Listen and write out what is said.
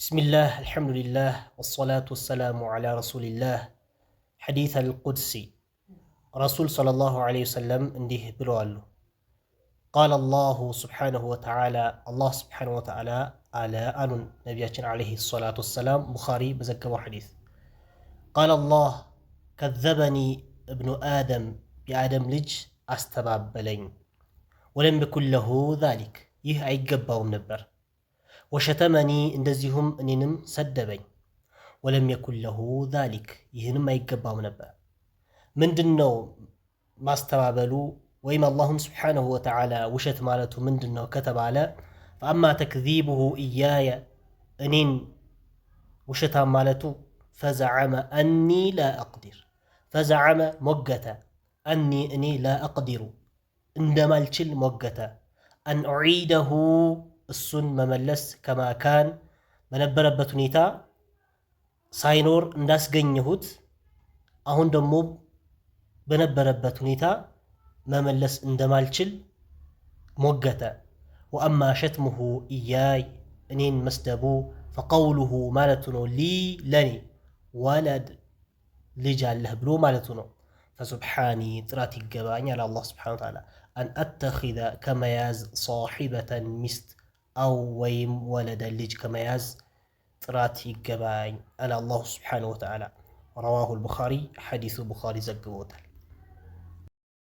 بسم الله الحمد لله والصلاة والسلام على رسول الله حديث القدسي رسول صلى الله عليه وسلم انديه بلوالو قال الله سبحانه وتعالى الله سبحانه وتعالى على أن نبينا عليه الصلاة والسلام بخاري بزكوا حديث قال الله كذبني ابن آدم بآدم لج أستباب بلين ولم يكن له ذلك يقباوم نبر ወሸተመኒ እንደዚሁም እኔንም ሰደበኝ ወለም የኩን ለሁ ዛሊክ ይህንም አይገባም ነበር። ምንድነው ማስተባበሉ ወይም አላሁም ስብሓነሁ ወተዓላ ውሸት ማለቱ ምንድነው ከተባለ ፈአማ ተክዚቡሁ እያየ እኔን ውሸታም ማለቱ ፈዘዐመ አኒ ላ አቅዲር ፈዘዐመ ሞገተ አኒ እኔ ላ አቅዲሩ እንደማልችል ሞገተ አን ኡዒደሁ እሱን መመለስ ከማካን በነበረበት ሁኔታ ሳይኖር እንዳስገኘሁት አሁን ደግሞ በነበረበት ሁኔታ መመለስ እንደማልችል ሞገተ። ወአማ ሸትሙሁ እያይ እኔን መስደቡ ፈቀውሉሁ ማለቱ ነው ሊ ለኔ ወለድ ልጅ አለህ ብሎ ማለቱ ነው። ፈሱብሓኒ ጥራት ይገባኝ አለ አላህ ስብሓነሁ ወተዓላ አን አተኺዘ ከመያዝ ሷሒበተን ሚስት አው ወይም ወለደ ልጅ ከመያዝ ጥራት ይገባኝ አለ አላሁ ስብሓነሁ ወተዓላ። ረዋሁ አልቡኻሪ ሐዲሱ ቡኻሪ ዘግቦታል።